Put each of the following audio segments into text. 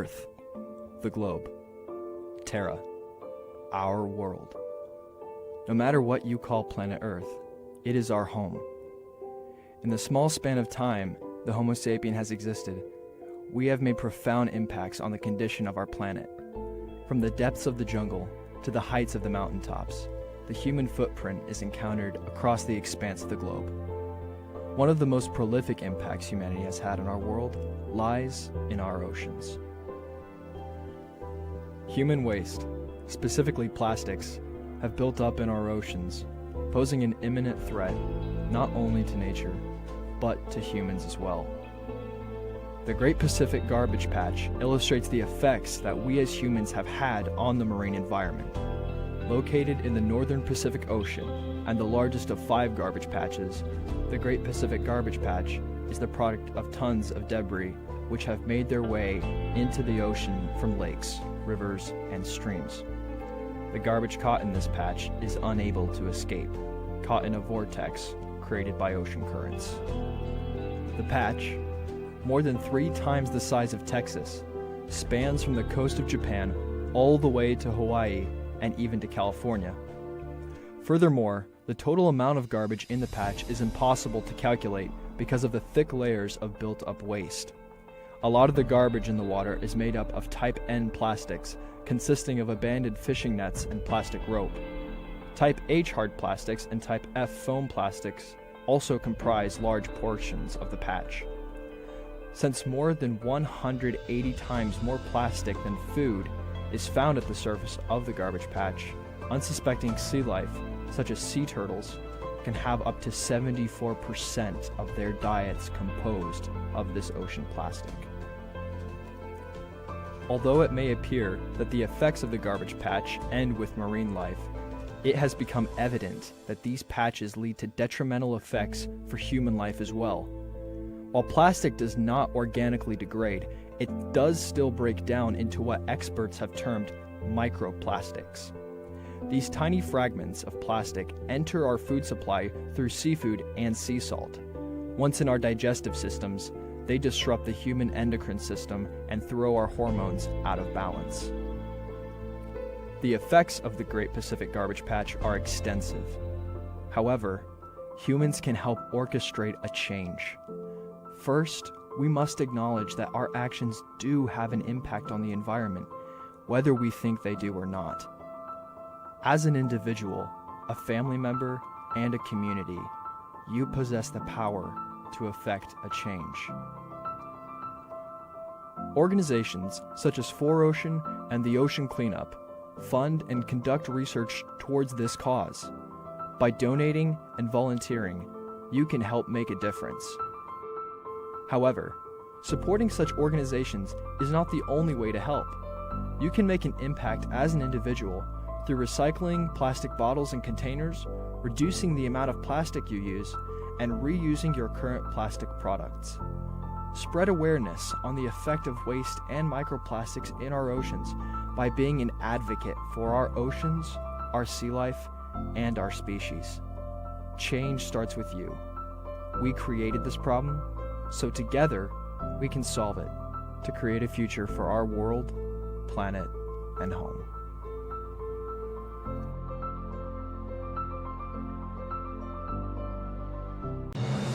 Earth, the globe, Terra, our world. No matter what you call planet Earth, it is our home. In the small span of time the Homo sapien has existed, we have made profound impacts on the condition of our planet. From the depths of the jungle to the heights of the mountaintops, the human footprint is encountered across the expanse of the globe. One of the most prolific impacts humanity has had on our world lies in our oceans. Human waste, specifically plastics, have built up in our oceans, posing an imminent threat not only to nature, but to humans as well. The Great Pacific Garbage Patch illustrates the effects that we as humans have had on the marine environment. Located in the northern Pacific Ocean and the largest of 5 garbage patches, the Great Pacific Garbage Patch is the product of tons of debris which have made their way into the ocean from lakes, rivers, and streams. The garbage caught in this patch is unable to escape, caught in a vortex created by ocean currents. The patch, more than 3 times the size of Texas, spans from the coast of Japan all the way to Hawaii and even to California. Furthermore, the total amount of garbage in the patch is impossible to calculate because of the thick layers of built-up waste. A lot of the garbage in the water is made up of Type N plastics, consisting of abandoned fishing nets and plastic rope. Type H hard plastics and Type F foam plastics also comprise large portions of the patch. Since more than 180 times more plastic than food is found at the surface of the garbage patch, unsuspecting sea life, such as sea turtles, can have up to 74% of their diets composed of this ocean plastic. Although it may appear that the effects of the garbage patch end with marine life, it has become evident that these patches lead to detrimental effects for human life as well. While plastic does not organically degrade, it does still break down into what experts have termed microplastics. These tiny fragments of plastic enter our food supply through seafood and sea salt. Once in our digestive systems, they disrupt the human endocrine system and throw our hormones out of balance. The effects of the Great Pacific Garbage Patch are extensive. However, humans can help orchestrate a change. First, we must acknowledge that our actions do have an impact on the environment, whether we think they do or not. As an individual, a family member, and a community, you possess the power to effect a change. Organizations such as 4Ocean and the Ocean Cleanup fund and conduct research towards this cause. By donating and volunteering, you can help make a difference. However, supporting such organizations is not the only way to help. You can make an impact as an individual through recycling plastic bottles and containers, reducing the amount of plastic you use, and reusing your current plastic products. Spread awareness on the effect of waste and microplastics in our oceans by being an advocate for our oceans, our sea life, and our species. Change starts with you. We created this problem, so together we can solve it to create a future for our world, planet, and home.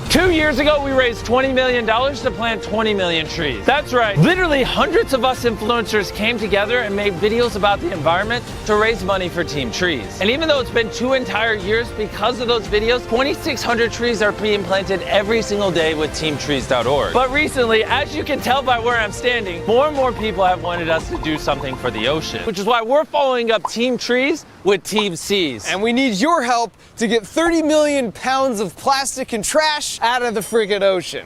2 years ago, we raised $20 million to plant 20 million trees. That's right. Literally hundreds of us influencers came together and made videos about the environment to raise money for Team Trees. And even though it's been 2 entire years, because of those videos, 2,600 trees are being planted every single day with teamtrees.org. But recently, as you can tell by where I'm standing, more and more people have wanted us to do something for the ocean, which is why we're following up Team Trees with Team Seas. And we need your help to get 30 million pounds of plastic and trash out of the friggin' ocean.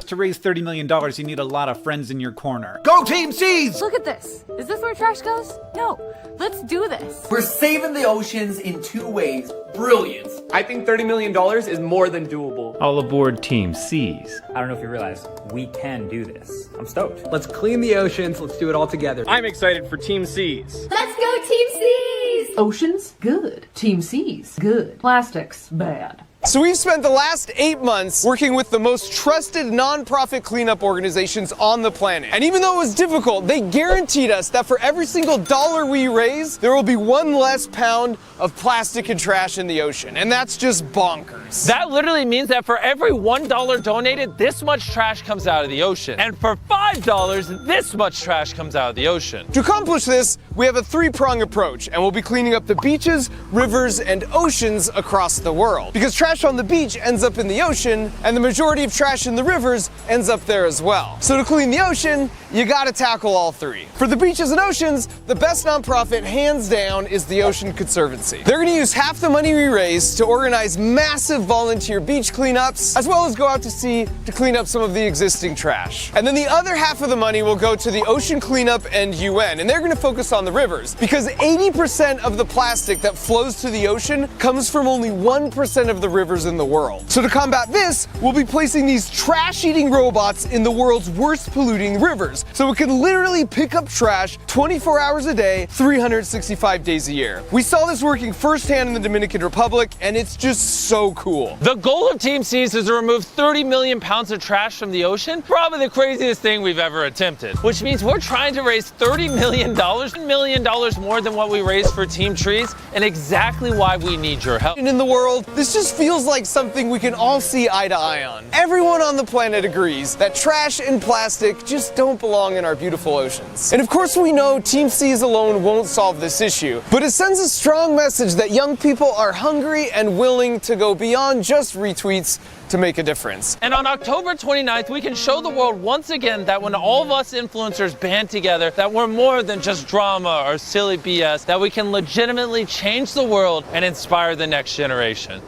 To raise $30 million, you need a lot of friends in your corner. Go Team Seas! Look at this. Is this where trash goes? No. Let's do this. We're saving the oceans in 2 ways. Brilliant. I think $30 million is more than doable. All aboard Team Seas. I don't know if you realize, we can do this. I'm stoked. Let's clean the oceans. Let's do it all together. I'm excited for Team Seas. Let's go Team Seas! Oceans? Good. Team Seas? Good. Plastics? Bad. So we've spent the last 8 months working with the most trusted nonprofit cleanup organizations on the planet. And even though it was difficult, they guaranteed us that for every single dollar we raise, there will be 1 less pound of plastic and trash in the ocean. And that's just bonkers. That literally means that for every $1 donated, this much trash comes out of the ocean. And for $5, this much trash comes out of the ocean. To accomplish this, we have a 3-prong approach, and we'll be cleaning up the beaches, rivers, and oceans across the world. Because trash on the beach ends up in the ocean, and the majority of trash in the rivers ends up there as well. So to clean the ocean, you gotta tackle all 3. For the beaches and oceans, the best nonprofit, hands down, is the Ocean Conservancy. They're gonna use half the money we raise to organize massive volunteer beach cleanups, as well as go out to sea to clean up some of the existing trash. And then the other half of the money will go to the Ocean Cleanup and UN, and they're gonna focus on the rivers, because 80% of the plastic that flows to the ocean comes from only 1% of the rivers in the world. So to combat this, we'll be placing these trash-eating robots in the world's worst polluting rivers, so it can literally pick up trash 24 hours a day, 365 days a year. We saw this working firsthand in the Dominican Republic, and it's just so cool. The goal of Team Seas is to remove 30 million pounds of trash from the ocean, probably the craziest thing we've ever attempted, which means we're trying to raise $30 million more than what we raised for Team Trees, and exactly why we need your help. In the world, this just feels like something we can all see eye to eye on. Everyone on the planet agrees that trash and plastic just don't belong in our beautiful oceans. And of course we know Team Seas alone won't solve this issue, but it sends a strong message that young people are hungry and willing to go beyond just retweets to make a difference. And on October 29th, we can show the world once again that when all of us influencers band together, that we're more than just drama or silly BS, that we can legitimately change the world and inspire the next generation.